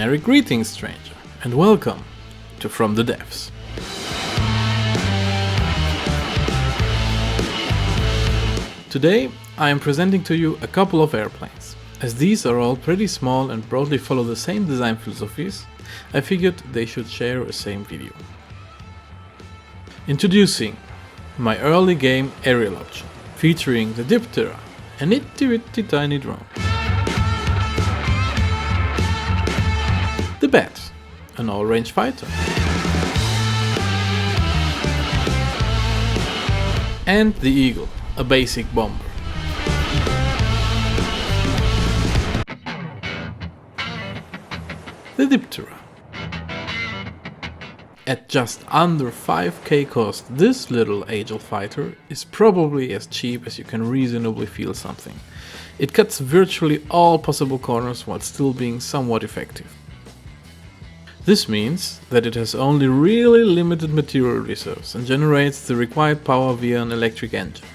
Merry greetings, stranger, and welcome to From the Depths. Today I am presenting to you a couple of airplanes. As these are all pretty small and broadly follow the same design philosophies, I figured they should share a same video. Introducing my early game aerial option, featuring the Diptera, an itty tiny drone. The Bat, an all-range fighter. And the Eagle, a basic bomber. The Diptera. At just under 5k cost, this little agile fighter is probably as cheap as you can reasonably feel something. It cuts virtually all possible corners while still being somewhat effective. This means that it has only really limited material reserves and generates the required power via an electric engine.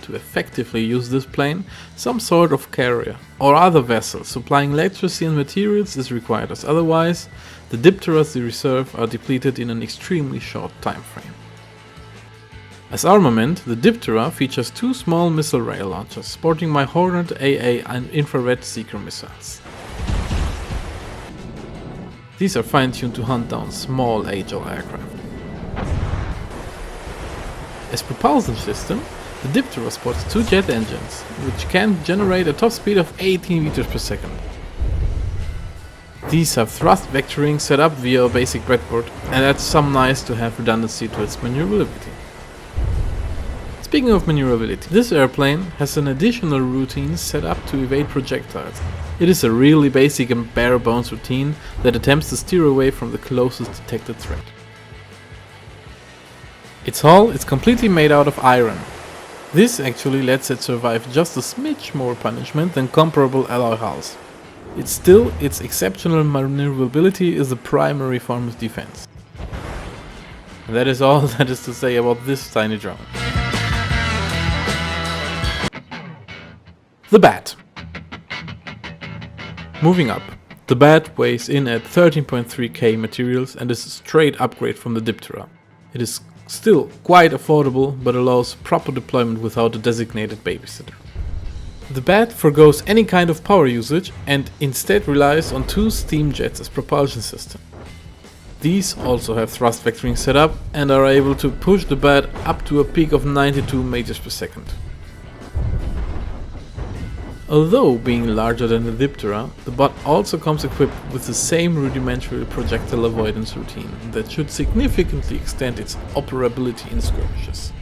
To effectively use this plane, some sort of carrier or other vessel supplying electricity and materials is required, as otherwise the Diptera's reserve are depleted in an extremely short time frame. As armament, the Diptera features two small missile rail launchers sporting my Hornet AA and infrared seeker missiles. These are fine-tuned to hunt down small agile aircraft. As propulsion system, the Diptera sports two jet engines, which can generate a top speed of 18 meters per second. These have thrust vectoring set up via a basic breadboard, and adds some nice to have redundancy to its maneuverability. Speaking of maneuverability, this airplane has an additional routine set up to evade projectiles. It is a really basic and bare bones routine that attempts to steer away from the closest detected threat. Its hull is completely made out of iron. This actually lets it survive just a smidge more punishment than comparable alloy hulls. Its exceptional maneuverability is the primary form of defense. And that is all that is to say about this tiny drone. The Bat. Moving up, the Bat weighs in at 13.3k materials and is a straight upgrade from the Diptera. It is still quite affordable, but allows proper deployment without a designated babysitter. The Bat forgoes any kind of power usage and instead relies on two steam jets as propulsion system. These also have thrust vectoring set up and are able to push the Bat up to a peak of 92 meters per second. Although being larger than the Diptera, the Bat also comes equipped with the same rudimentary projectile avoidance routine that should significantly extend its operability in skirmishes.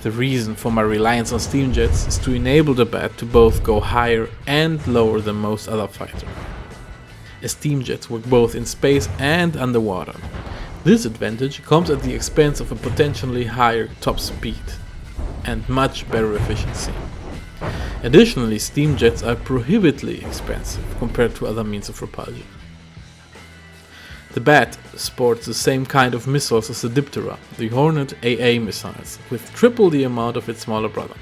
The reason for my reliance on steam jets is to enable the Bat to both go higher and lower than most other fighters, as steam jets work both in space and underwater. This advantage comes at the expense of a potentially higher top speed and much better efficiency. Additionally, steam jets are prohibitively expensive compared to other means of propulsion. The Bat sports the same kind of missiles as the Diptera, the Hornet AA missiles, with triple the amount of its smaller brother.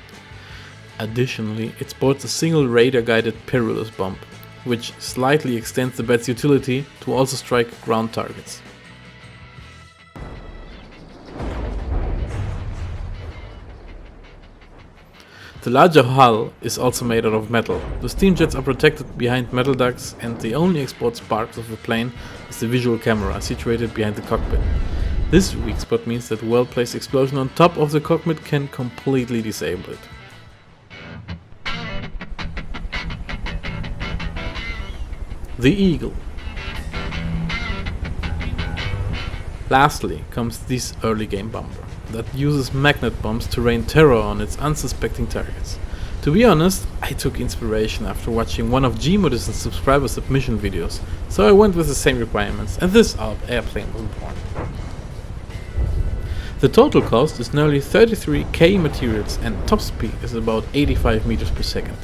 Additionally, it sports a single radar-guided perilous bomb, which slightly extends the Bat's utility to also strike ground targets. The larger hull is also made out of metal. The steam jets are protected behind metal ducts, and the only export sparks of the plane is the visual camera situated behind the cockpit. This weak spot means that a well-placed explosion on top of the cockpit can completely disable it. The Eagle. Lastly comes this early game bomber that uses magnet bombs to rain terror on its unsuspecting targets. To be honest, I took inspiration after watching one of Gmodis's subscriber submission videos, so I went with the same requirements, and this airplane was born. The total cost is nearly 33k materials and top speed is about 85 meters per second.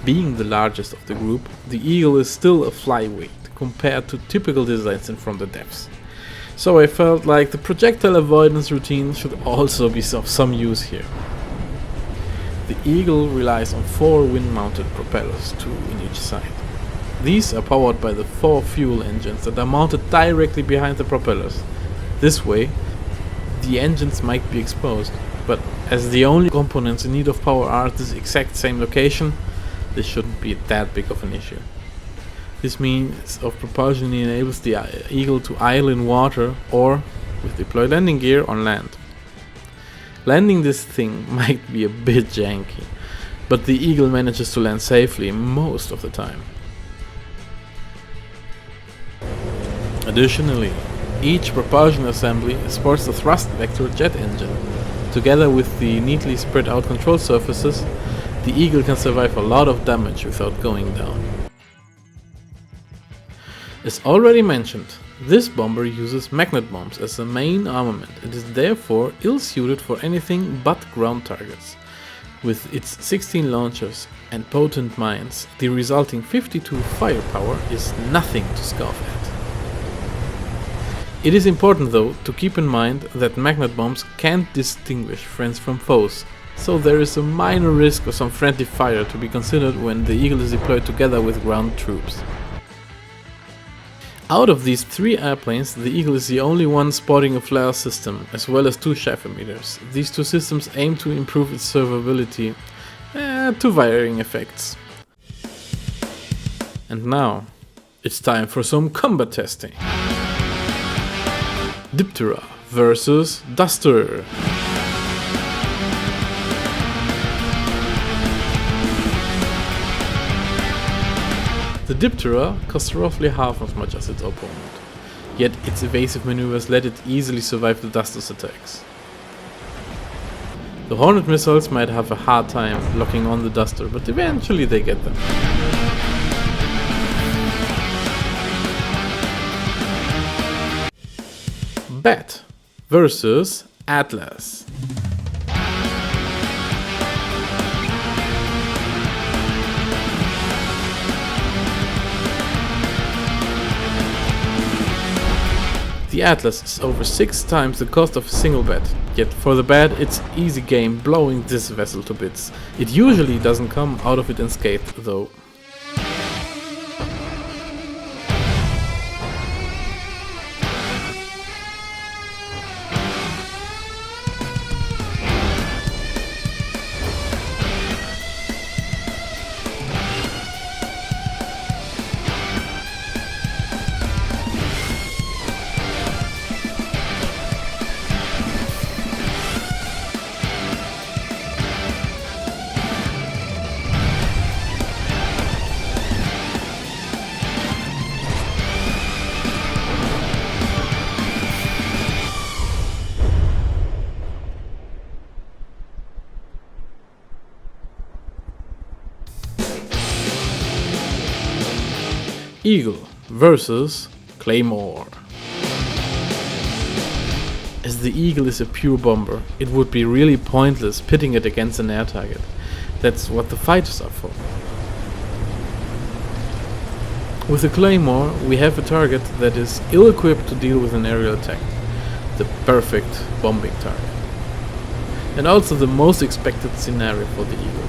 Being the largest of the group, the Eagle is still a flyweight compared to typical designs in From the Depths. So I felt like the projectile avoidance routine should also be of some use here. The Eagle relies on 4 wind-mounted propellers, 2 in each side. These are powered by the 4 fuel engines that are mounted directly behind the propellers. This way, the engines might be exposed, but as the only components in need of power are at this exact same location, this shouldn't be that big of an issue. This means of propulsion enables the Eagle to idle in water or, with deployed landing gear, on land. Landing this thing might be a bit janky, but the Eagle manages to land safely most of the time. Additionally, each propulsion assembly sports a thrust vector jet engine. Together with the neatly spread out control surfaces, the Eagle can survive a lot of damage without going down. As already mentioned, this bomber uses magnet bombs as the main armament and is therefore ill-suited for anything but ground targets. With its 16 launchers and potent mines, the resulting 52 firepower is nothing to scoff at. It is important though to keep in mind that magnet bombs can't distinguish friends from foes, so there is a minor risk of some friendly fire to be considered when the Eagle is deployed together with ground troops. Out of these 3 airplanes, the Eagle is the only one sporting a flare system, as well as 2 chaff emitters. These 2 systems aim to improve its survivability to varying effects. And now, it's time for some combat testing. Diptera versus Duster. The Diptera costs roughly half as much as its opponent, yet its evasive maneuvers let it easily survive the Duster's attacks. The Hornet missiles might have a hard time locking on the Duster, but eventually they get them. Bat versus Atlas. The Atlas is over 6 times the cost of a single bat, yet for the Bat it's easy game blowing this vessel to bits. It usually doesn't come out of it unscathed though. Eagle versus Claymore. As the Eagle is a pure bomber, it would be really pointless pitting it against an air target. That's what the fighters are for. With the Claymore, we have a target that is ill-equipped to deal with an aerial attack. The perfect bombing target. And also the most expected scenario for the Eagle.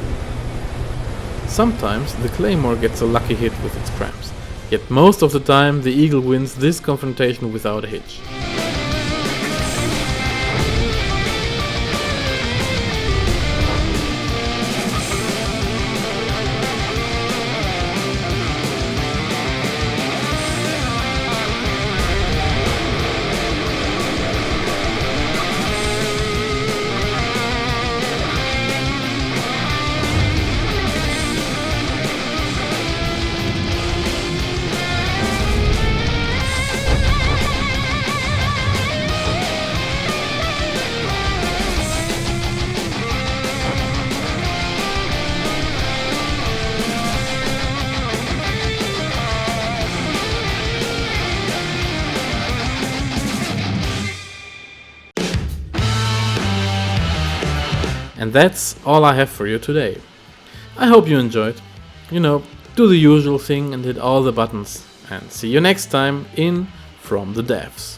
Sometimes the Claymore gets a lucky hit with its cramps. Yet most of the time the Eagle wins this confrontation without a hitch. And that's all I have for you today. I hope you enjoyed. Do the usual thing and hit all the buttons. And see you next time in From the Devs.